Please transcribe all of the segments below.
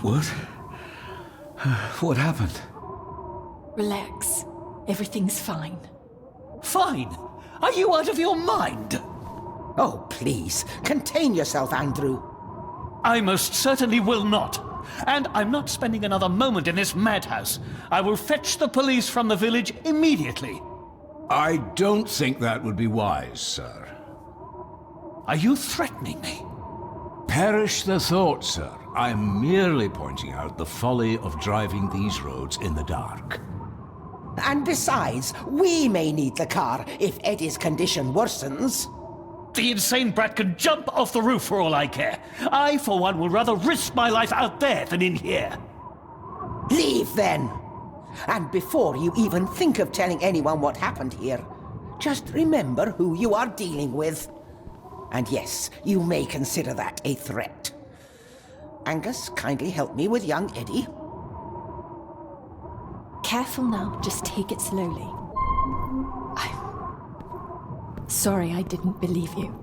What? What happened? Relax. Everything's fine. Fine! Are you out of your mind? Oh, please, contain yourself, Andrew. I most certainly will not. And I'm not spending another moment in this madhouse. I will fetch the police from the village immediately. I don't think that would be wise, sir. Are you threatening me? Perish the thought, sir. I'm merely pointing out the folly of driving these roads in the dark. And besides, we may need the car if Eddie's condition worsens. The insane brat can jump off the roof for all I care. I, for one, will rather risk my life out there than in here. Leave, then. And before you even think of telling anyone what happened here, just remember who you are dealing with. And yes, you may consider that a threat. Angus, kindly help me with young Eddie. Careful now, just take it slowly. I'm sorry I didn't believe you.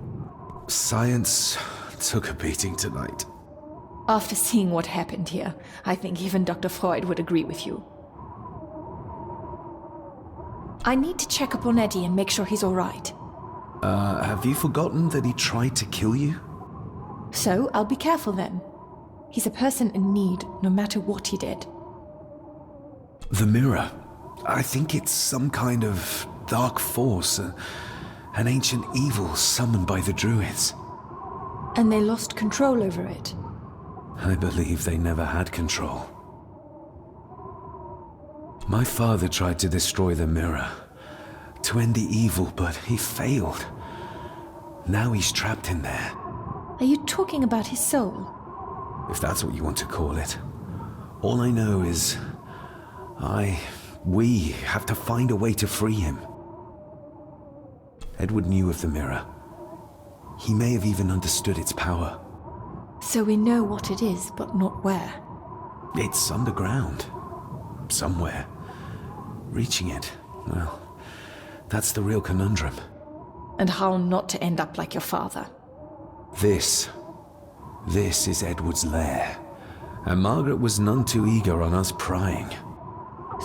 Science took a beating tonight. After seeing what happened here, I think even Dr. Freud would agree with you. I need to check up on Eddie and make sure he's all right. Have you forgotten that he tried to kill you? So, I'll be careful then. He's a person in need, no matter what he did. The mirror. I think it's some kind of dark force, an ancient evil summoned by the Druids. And they lost control over it. I believe they never had control. My father tried to destroy the mirror, to end the evil, but he failed. Now he's trapped in there. Are you talking about his soul? If that's what you want to call it. All I know is we have to find a way to free him. Edward knew of the mirror. He may have even understood its power. So we know what it is, but not where. It's underground. Somewhere. Reaching it, well, that's the real conundrum. And how not to end up like your father. This is Edward's lair. And Margaret was none too eager on us prying.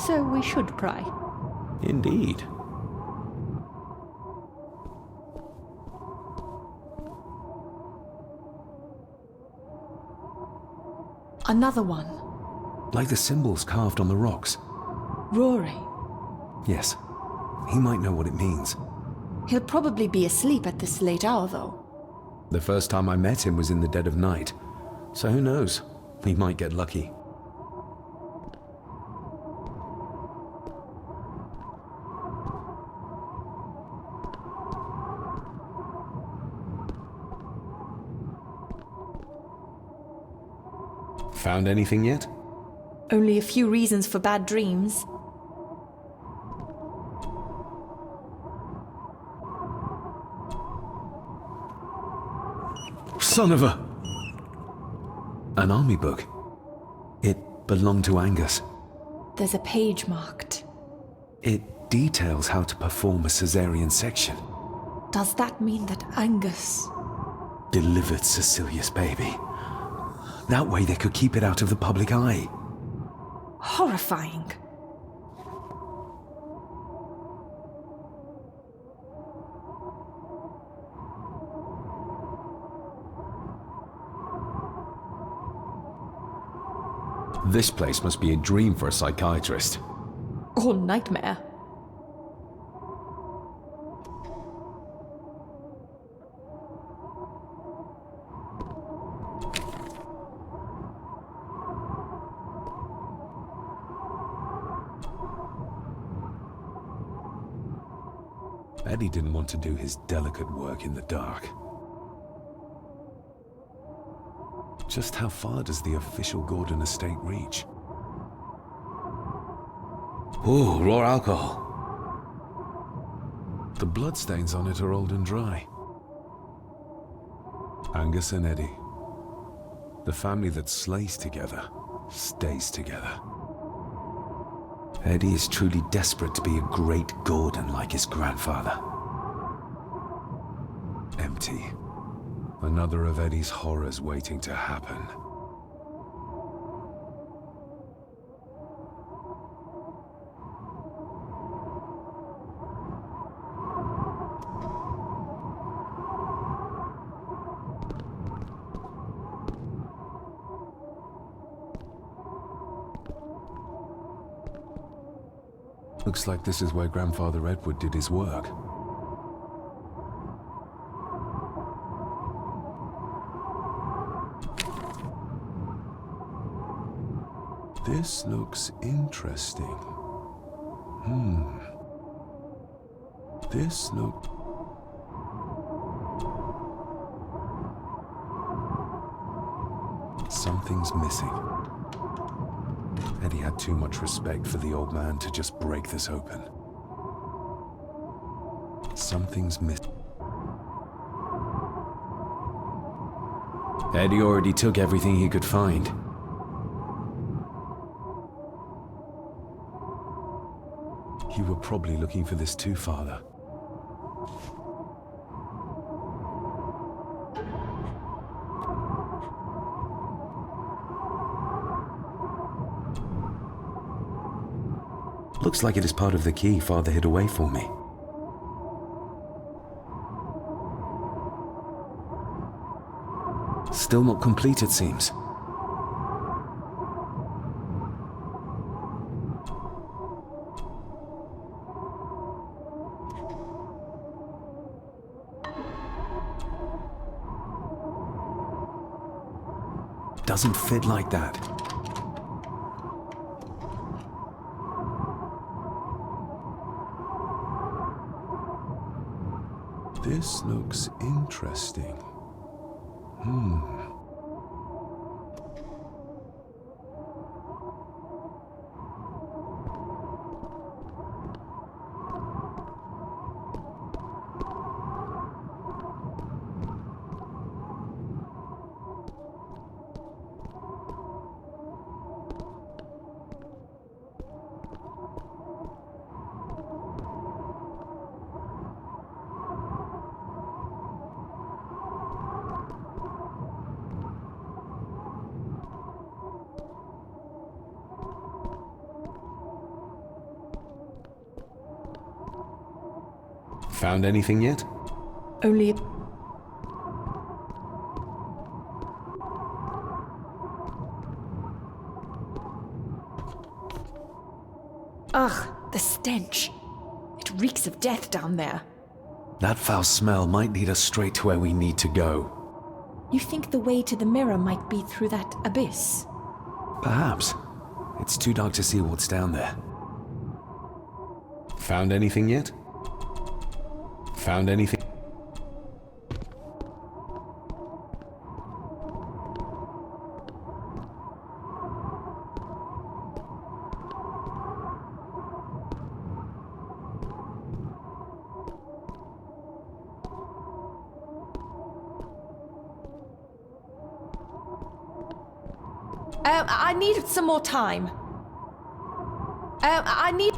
So we should pry. Indeed. Another one. Like the symbols carved on the rocks. Rory. Yes. He might know what it means. He'll probably be asleep at this late hour, though. The first time I met him was in the dead of night. So who knows? He might get lucky. Found anything yet? Only a few reasons for bad dreams. Son of a... An army book. It belonged to Angus. There's a page marked. It details how to perform a caesarean section. Does that mean that Angus... Delivered Cecilia's baby. That way they could keep it out of the public eye. Horrifying. This place must be a dream for a psychiatrist. Or nightmare. Eddie didn't want to do his delicate work in the dark. Just how far does the official Gordon estate reach? Ooh, raw alcohol. The bloodstains on it are old and dry. Angus and Eddie. The family that slays together, stays together. Eddie is truly desperate to be a great Gordon like his grandfather. Empty. Another of Eddie's horrors waiting to happen. Looks like this is where Grandfather Edward did his work. This looks interesting. This looks... Something's missing. Eddie had too much respect for the old man to just break this open. Something's missing. Eddie already took everything he could find. You were probably looking for this too, Father. Looks like it is part of the key Father hid away for me. Still not complete, it seems. Doesn't fit like that. This looks interesting. Found anything yet? Only... Ugh, the stench. It reeks of death down there. That foul smell might lead us straight to where we need to go. You think the way to the mirror might be through that abyss? Perhaps. It's too dark to see what's down there. Found anything yet? Found anything? I need some more time. I need...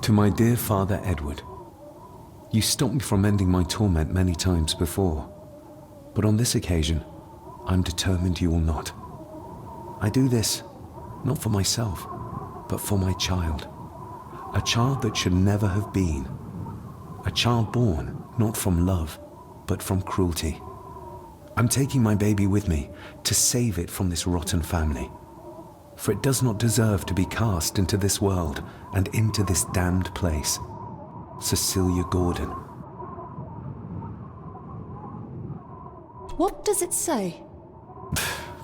To my dear Father Edward, you stopped me from ending my torment many times before, but on this occasion, I'm determined you will not. I do this, not for myself, but for my child. A child that should never have been. A child born, not from love, but from cruelty. I'm taking my baby with me to save it from this rotten family. for it does not deserve to be cast into this world and into this damned place. Cecilia Gordon. What does it say?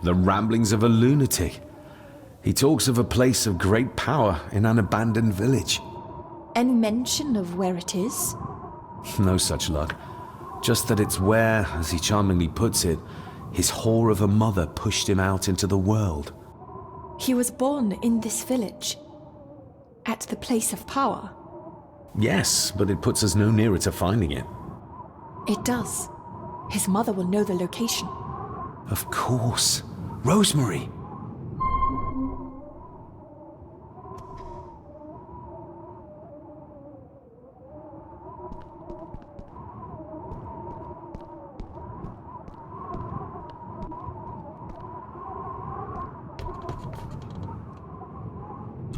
The ramblings of a lunatic. He talks of a place of great power in an abandoned village. Any mention of where it is? No such luck. Just that it's where, as he charmingly puts it, his whore of a mother pushed him out into the world. He was born in this village. At the place of power. Yes, but it puts us no nearer to finding it. It does. His mother will know the location. Of course. Rosemary!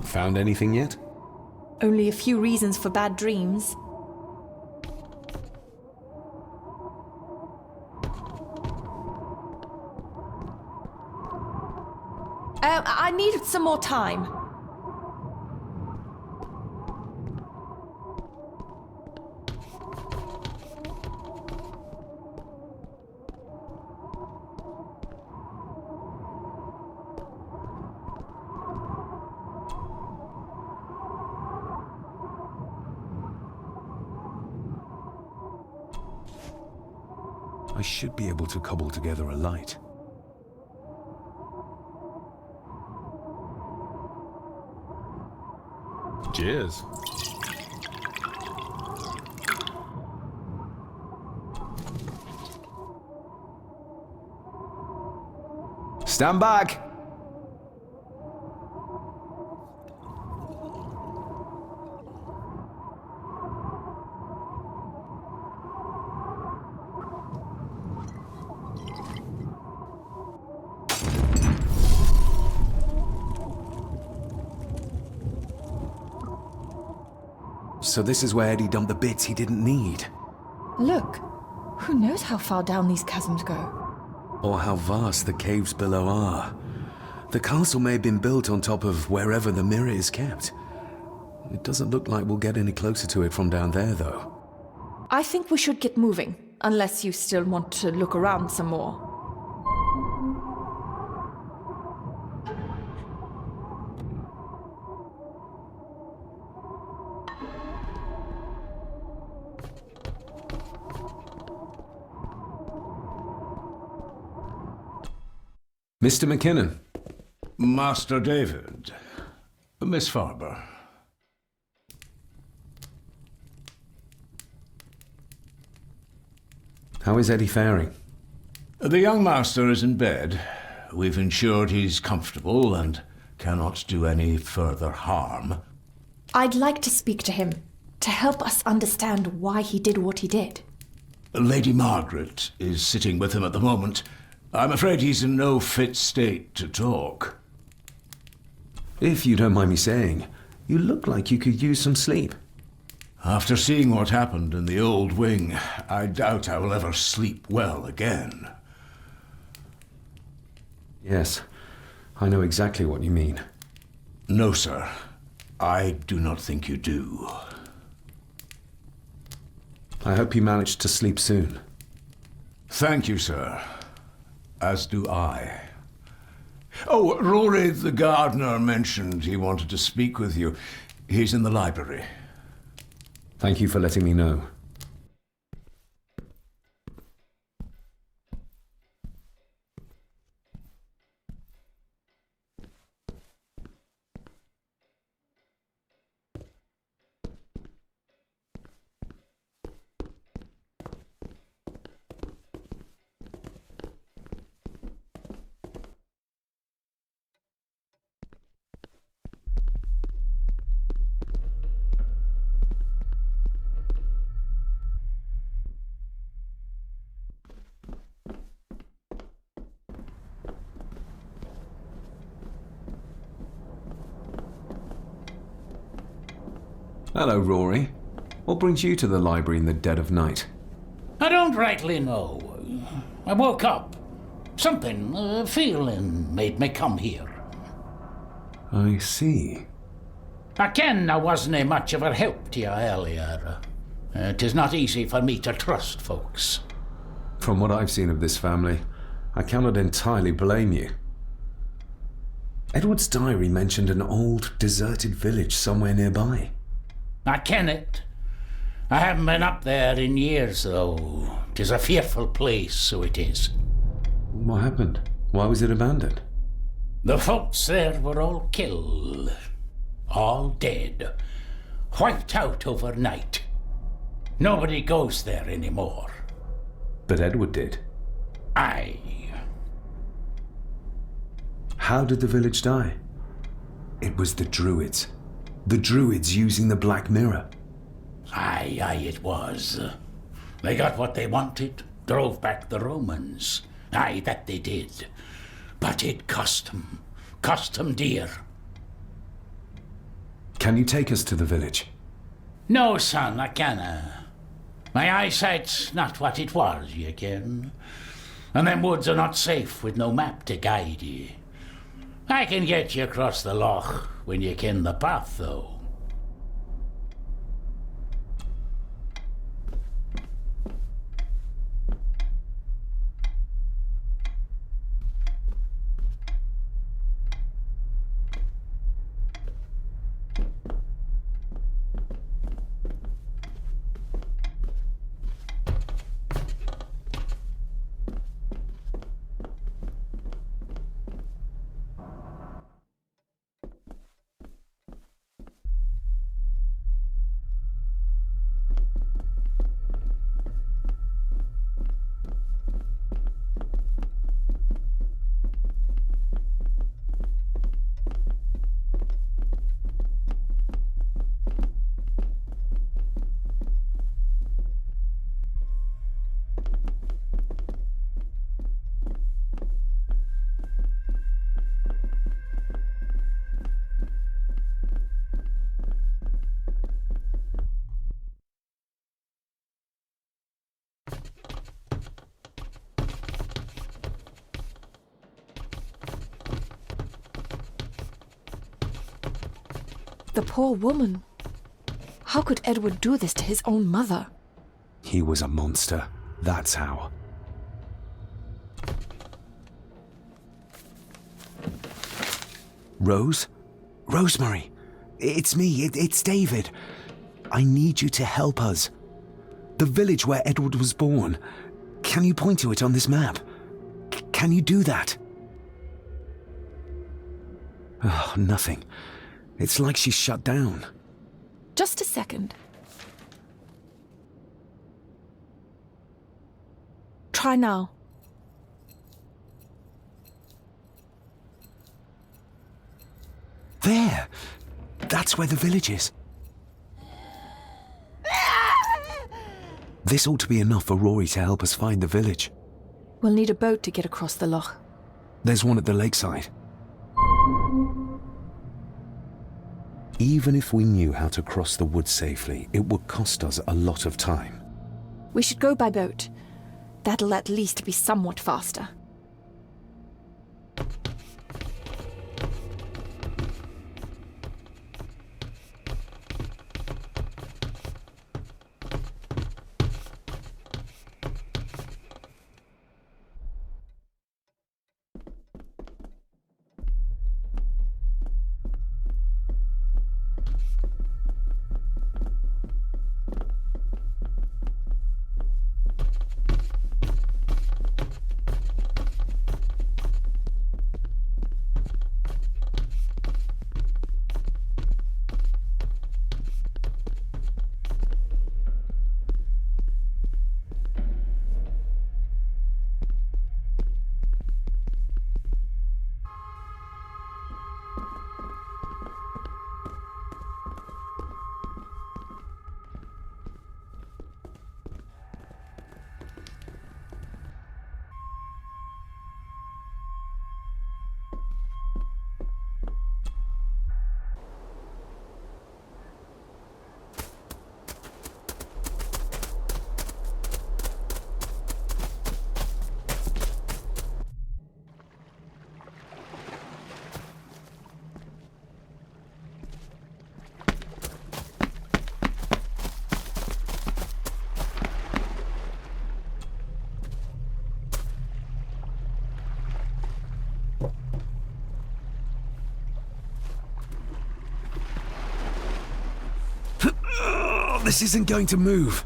Found anything yet? Only a few reasons for bad dreams. I needed some more time. I should be able to cobble together a light. Cheers. Stand back! So this is where Eddie dumped the bits he didn't need. Look, who knows how far down these chasms go? Or how vast the caves below are. The castle may have been built on top of wherever the mirror is kept. It doesn't look like we'll get any closer to it from down there, though. I think we should get moving, unless you still want to look around some more. Mr. McKinnon. Master David. Miss Farber. How is Eddie faring? The young master is in bed. We've ensured he's comfortable and cannot do any further harm. I'd like to speak to him, to help us understand why he did what he did. Lady Margaret is sitting with him at the moment. I'm afraid he's in no fit state to talk. If you don't mind me saying, you look like you could use some sleep. After seeing what happened in the old wing, I doubt I will ever sleep well again. Yes, I know exactly what you mean. No, sir. I do not think you do. I hope you manage to sleep soon. Thank you, sir. As do I. Oh, Rory the gardener mentioned he wanted to speak with you. He's in the library. Thank you for letting me know. Hello, Rory. What brings you to the library in the dead of night? I don't rightly know. I woke up. Something, feeling, made me come here. I see. I ken I wasna much of a help to you earlier. 'Tis not easy for me to trust folks. From what I've seen of this family, I cannot entirely blame you. Edward's diary mentioned an old, deserted village somewhere nearby. I ken it. I haven't been up there in years, though. 'Tis a fearful place, so it is. What happened? Why was it abandoned? The folks there were all killed. All dead. Wiped out overnight. Nobody goes there anymore. But Edward did. Aye. How did the village die? It was the Druids. The Druids using the Black Mirror. Aye, it was. They got what they wanted, drove back the Romans. Aye, that they did. But it cost them dear. Can you take us to the village? No, son, I canna. My eyesight's not what it was, you ken. And them woods are not safe with no map to guide ye. I can get you across the loch when you ken the path, though. The poor woman. How could Edward do this to his own mother? He was a monster. That's how. Rose? Rosemary! It's me. It's David. I need you to help us. The village where Edward was born. Can you point to it on this map? Can you do that? Oh, nothing. It's like she's shut down. Just a second. Try now. There! That's where the village is. This ought to be enough for Rory to help us find the village. We'll need a boat to get across the loch. There's one at the lakeside. Even if we knew how to cross the woods safely, it would cost us a lot of time. We should go by boat. That'll at least be somewhat faster. Oh, this isn't going to move.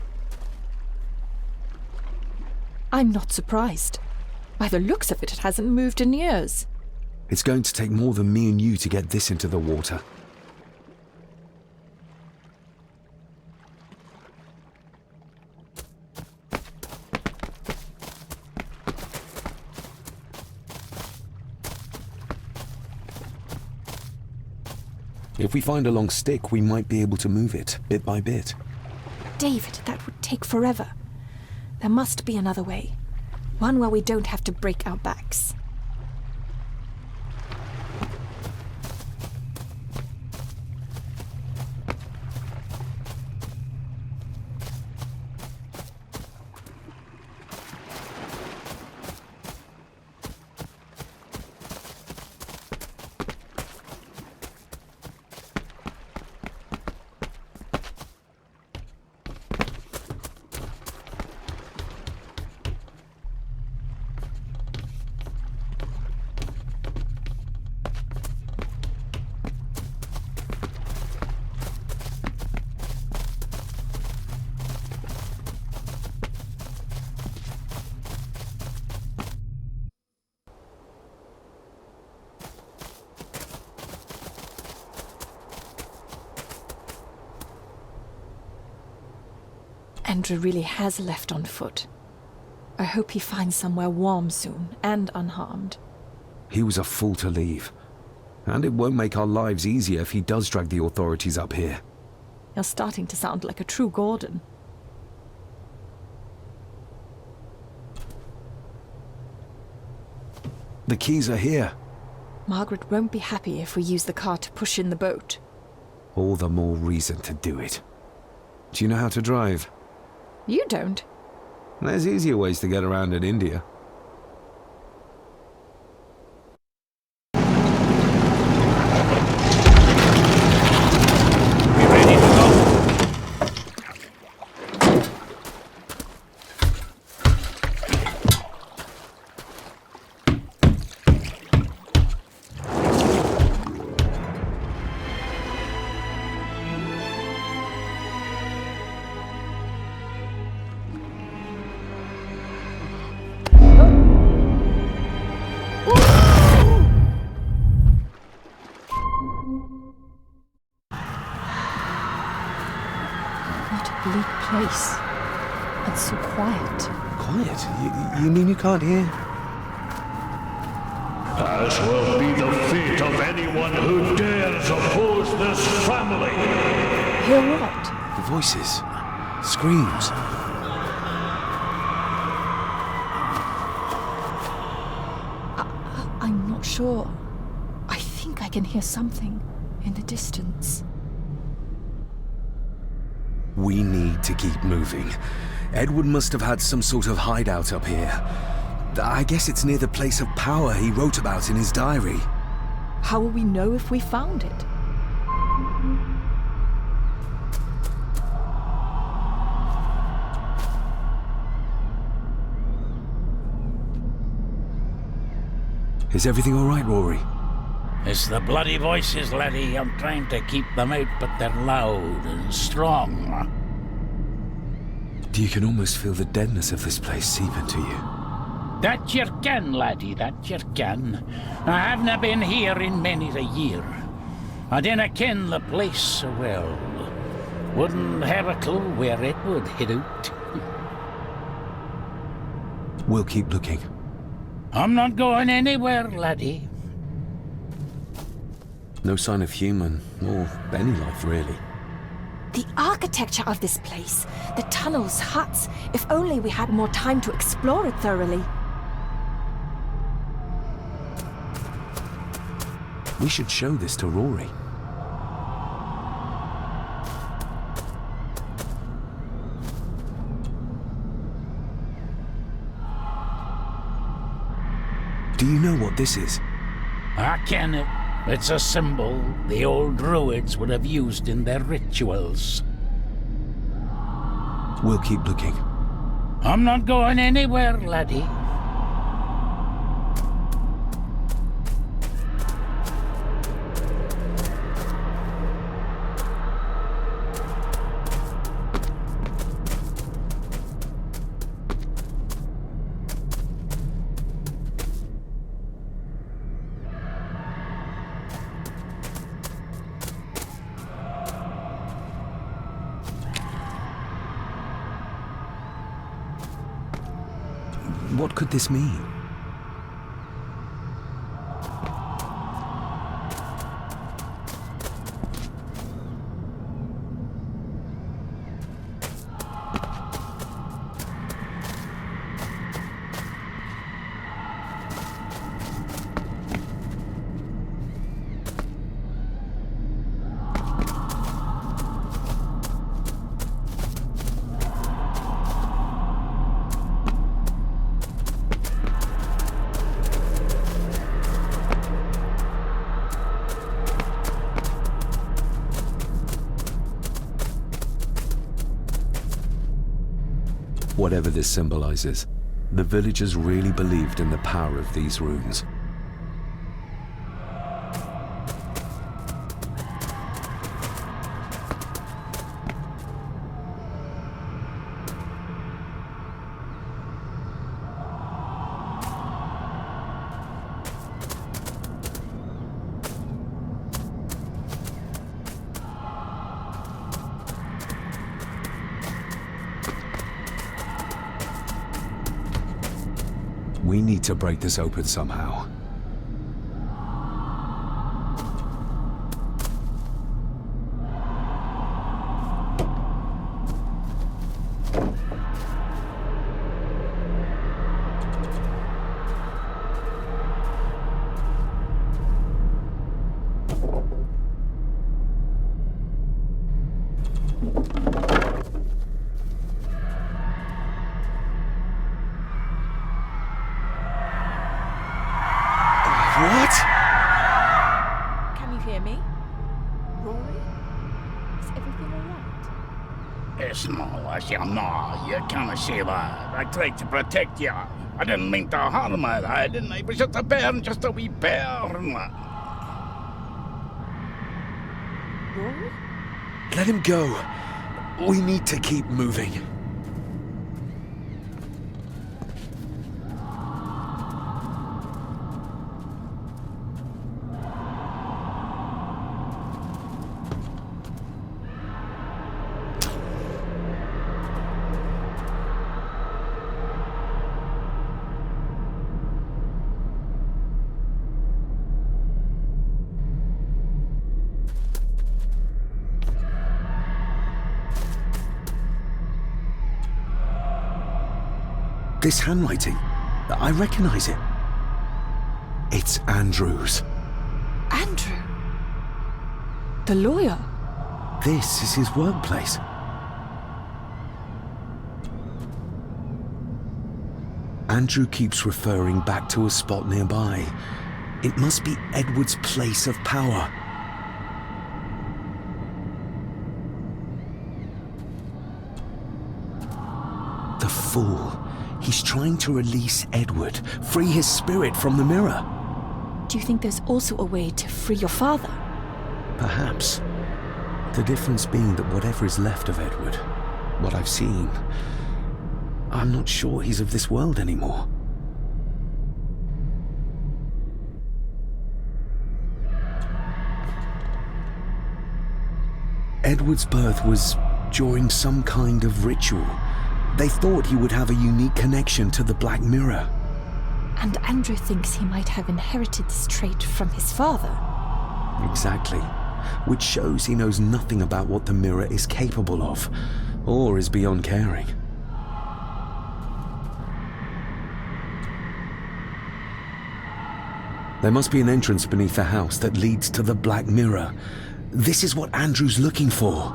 I'm not surprised. By the looks of it, it hasn't moved in years. It's going to take more than me and you to get this into the water. If we find a long stick, we might be able to move it, bit by bit. David, that would take forever. There must be another way. One where we don't have to break our backs. Andrew really has left on foot. I hope he finds somewhere warm soon and unharmed. He was a fool to leave. And it won't make our lives easier if he does drag the authorities up here. You're starting to sound like a true Gordon. The keys are here. Margaret won't be happy if we use the car to push in the boat. All the more reason to do it. Do you know how to drive? You don't. There's easier ways to get around in India. We ready to go? What a bleak place. And so quiet. Quiet? You mean you can't hear? As will be the fate of anyone who dares oppose this family. Hear what? The voices. Screams. I'm not sure. I think I can hear something in the distance. We need to keep moving. Edward must have had some sort of hideout up here. I guess it's near the place of power he wrote about in his diary. How will we know if we found it? Is everything all right, Rory? It's the bloody voices, laddie. I'm trying to keep them out, but they're loud and strong. You can almost feel the deadness of this place seep into you. That you can, laddie, that you can. I havena been here in many a year. I dinna ken the place so well. Wouldn't have a clue where it would hit out. We'll keep looking. I'm not going anywhere, laddie. No sign of human, or any life, really. The architecture of this place, the tunnels, huts, if only we had more time to explore it thoroughly. We should show this to Rory. Do you know what this is? I ken it. It's a symbol the old druids would have used in their rituals. We'll keep looking. I'm not going anywhere, laddie. What could this mean? Whatever this symbolizes, the villagers really believed in the power of these runes. We need to break this open somehow. What? Can you hear me? Rory? Is everything alright? It's no, you can't see that. I tried to protect you. I didn't mean to harm her. I didn't. It was just a burn, just a wee burn. Rory? Let him go. We need to keep moving. This handwriting, I recognize it. It's Andrew's. Andrew? The lawyer? This is his workplace. Andrew keeps referring back to a spot nearby. It must be Edward's place of power. The fool. He's trying to release Edward, free his spirit from the mirror. Do you think there's also a way to free your father? Perhaps. The difference being that whatever is left of Edward, what I've seen, I'm not sure he's of this world anymore. Edward's birth was during some kind of ritual. They thought he would have a unique connection to the Black Mirror. And Andrew thinks he might have inherited this trait from his father. Exactly. Which shows he knows nothing about what the mirror is capable of, or is beyond caring. There must be an entrance beneath the house that leads to the Black Mirror. This is what Andrew's looking for.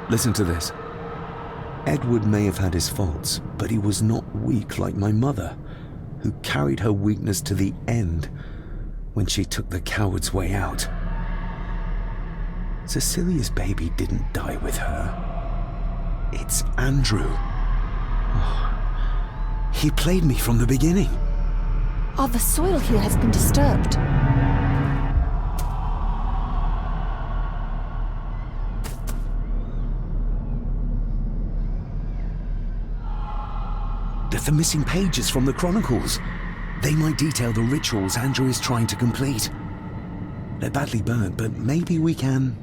Listen to this. Edward may have had his faults, but he was not weak like my mother, who carried her weakness to the end when she took the coward's way out. Cecilia's baby didn't die with her. It's Andrew. Oh, he played me from the beginning. Oh, the soil here has been disturbed. The missing pages from the Chronicles. They might detail the rituals Andrew is trying to complete. They're badly burnt, but maybe we can...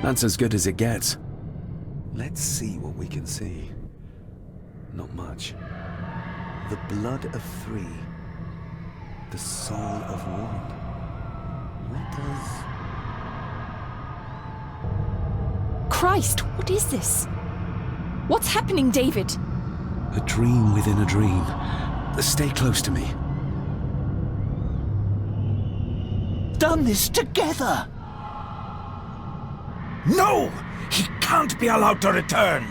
That's as good as it gets. Let's see what we can see. Not much. The blood of 3. The soul of 1. What does... Christ, what is this? What's happening, David? A dream within a dream. Stay close to me. Done this together! No! He can't be allowed to return!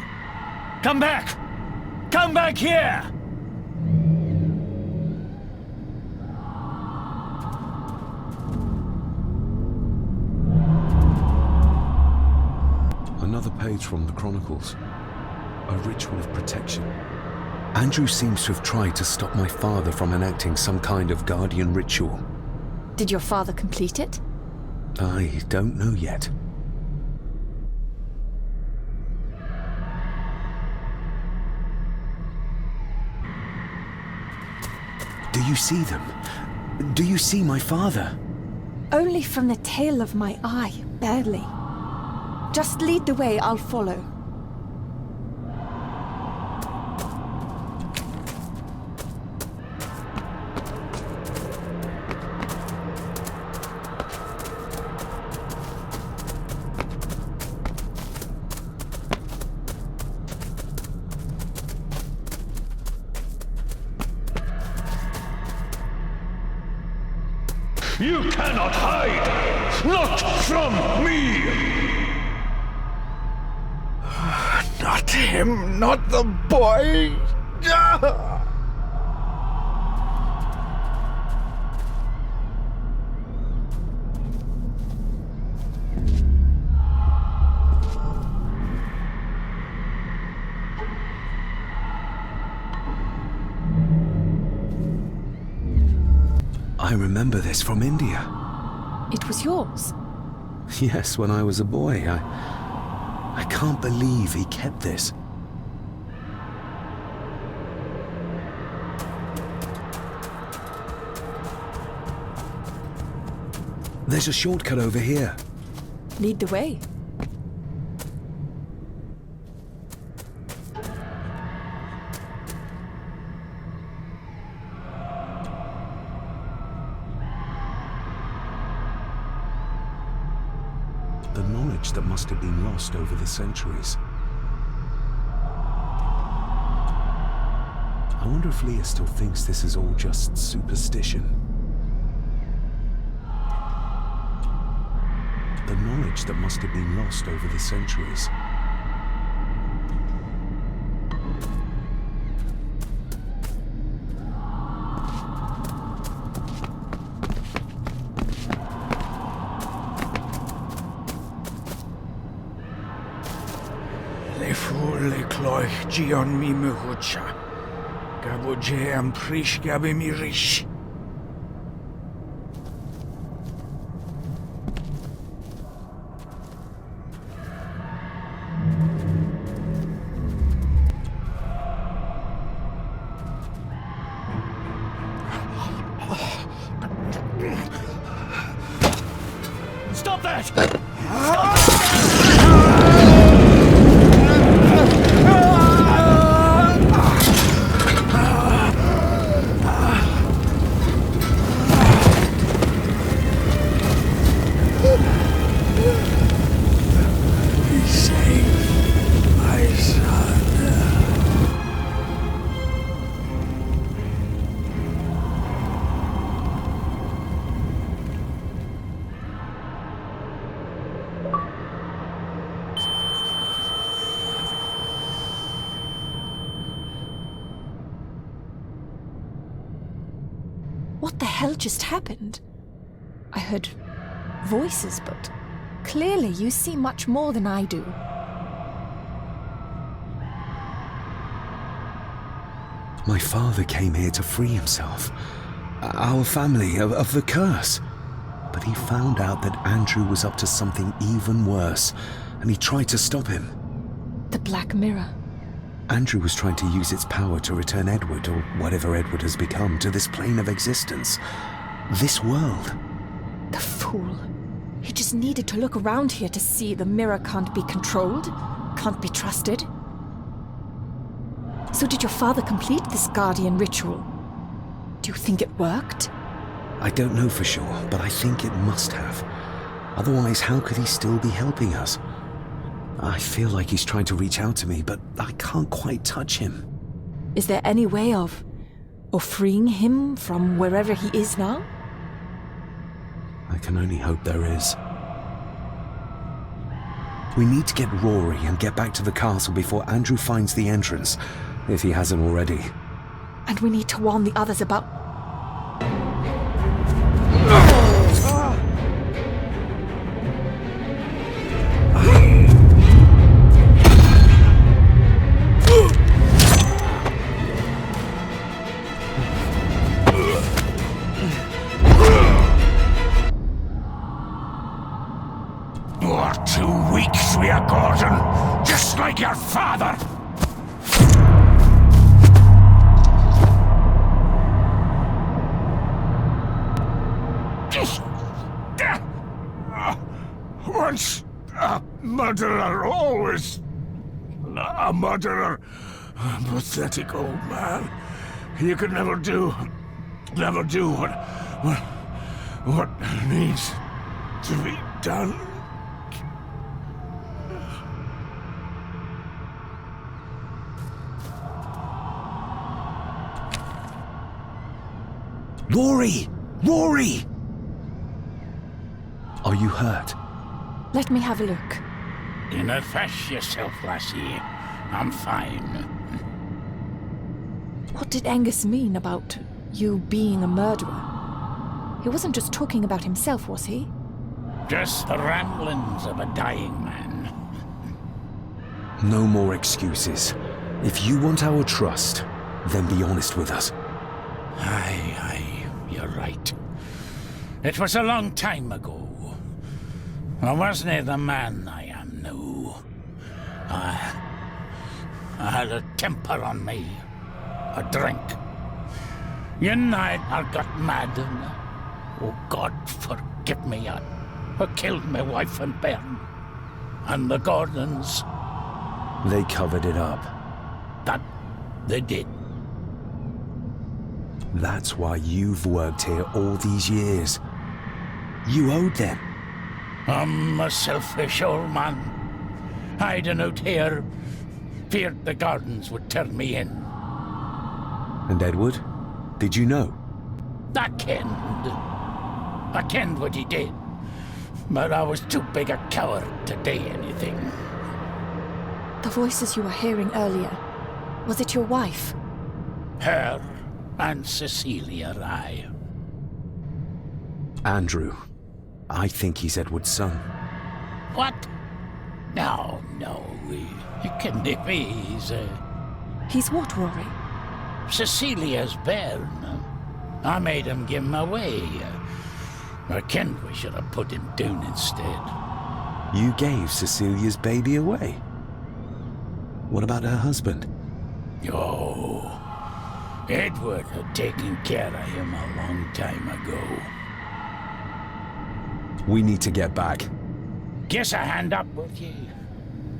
Come back! Come back here! Another page from the Chronicles. A ritual of protection. Andrew seems to have tried to stop my father from enacting some kind of guardian ritual. Did your father complete it? I don't know yet. Do you see them? Do you see my father? Only from the tail of my eye, barely. Just lead the way, I'll follow. You cannot hide! Not from me! Not him, not the boy! I remember this from India. It was yours. Yes, when I was a boy. I can't believe he kept this. There's a shortcut over here. Lead the way. The knowledge that must have been lost over the centuries. I wonder if Leah still thinks this is all just superstition. The knowledge that must have been lost over the centuries. Le fulle cloich gion mi muhucha. Gaboje am prish gabe mi rish. Stop that! What the hell just happened? I heard voices, but clearly you see much more than I do. My father came here to free himself, our family, of the curse. But he found out that Andrew was up to something even worse, and he tried to stop him. The Black Mirror. Andrew was trying to use its power to return Edward, or whatever Edward has become, to this plane of existence. This world. The fool. He just needed to look around here to see the mirror can't be controlled, can't be trusted. So did your father complete this guardian ritual? Do you think it worked? I don't know for sure, but I think it must have. Otherwise, how could he still be helping us? I feel like he's trying to reach out to me, but I can't quite touch him. Is there any way of freeing him from wherever he is now? I can only hope there is. We need to get Rory and get back to the castle before Andrew finds the entrance, if he hasn't already. And we need to warn the others about... You're too weak, Swear Gordon, just like your father. Once a murderer, always a murderer. A pathetic old man. You could never do what needs to be done. Rory! Rory! Are you hurt? Let me have a look. Do not fuss yourself, lassie. I'm fine. What did Angus mean about you being a murderer? He wasn't just talking about himself, was he? Just the ramblings of a dying man. No more excuses. If you want our trust, then be honest with us. Aye, you're right. It was a long time ago. I wasn't the man I am now. I had a temper on me. A drink. One night I got mad and, oh God forgive me, I killed my wife and bairn. And the Gordons. They covered it up. That they did. That's why you've worked here all these years. You owed them. I'm a selfish old man. Hiding out here, feared the Gordons would turn me in. And Edward? Did you know? I kenned what he did. But I was too big a coward to do anything. The voices you were hearing earlier, was it your wife? Her and Cecilia, aye. Andrew. I think he's Edward's son. What? No, he couldn't be. He's what, Rory? Cecilia's bairn. I made him give him away. I kenned we should have put him down instead. You gave Cecilia's baby away? What about her husband? Oh, Edward had taken care of him a long time ago. We need to get back. Guess a hand up with you.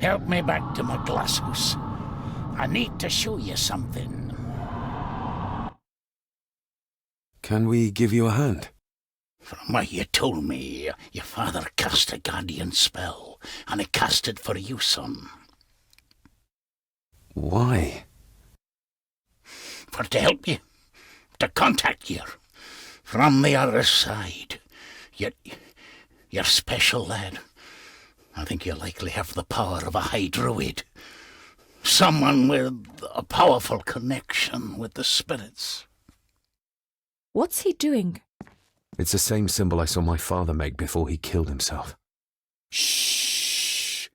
Help me back to my glasshouse. I need to show you something. Can we give you a hand? From what you told me, your father cast a guardian spell, and he cast it for you, son. Why? For to help you. To contact you. From the other side. You're special, lad. I think you likely have the power of a high druid. Someone with a powerful connection with the spirits. What's he doing? It's the same symbol I saw my father make before he killed himself. Shh!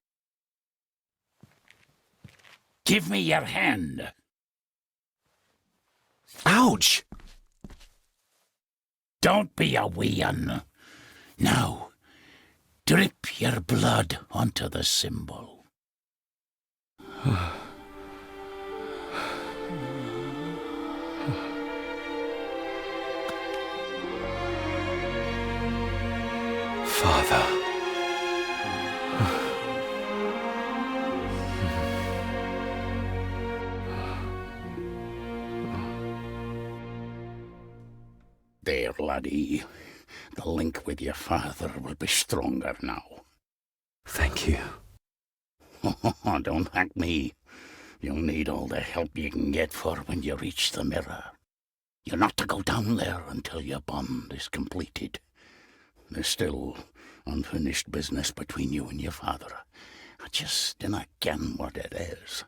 Give me your hand. Ouch! Don't be a wee un. Now, drip your blood onto the symbol. Father. There, laddie. The link with your father will be stronger now. Thank you. Don't thank me. You'll need all the help you can get for when you reach the mirror. You're not to go down there until your bond is completed. There's still unfinished business between you and your father. I just dinna ken what it is.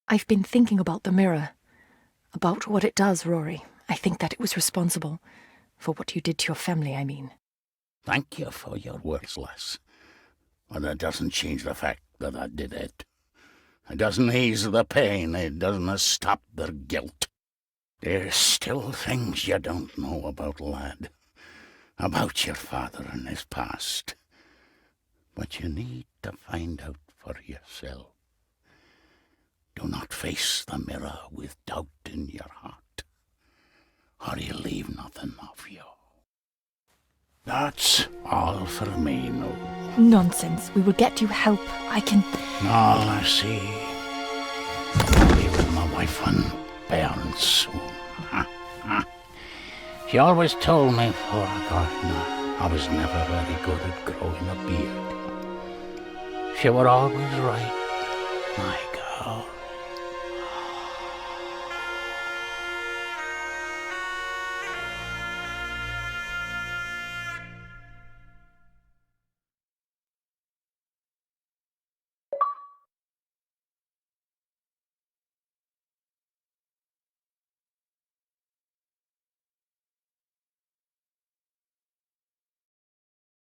I've been thinking about the mirror. About what it does, Rory. I think that it was responsible. For what you did to your family, I mean. Thank you for your words, lass. But that doesn't change the fact that I did it. It doesn't ease the pain. It doesn't stop the guilt. There's still things you don't know about, lad. About your father and his past. But you need to find out for yourself. Do not face the mirror with doubt in your heart, or you'll leave nothing of you. That's all for me, no. Nonsense. We will get you help. I can... No, lassie. I'll be with my wife on parents soon. She always told me for a gardener I was never very good at growing a beard. She were always right, my girl.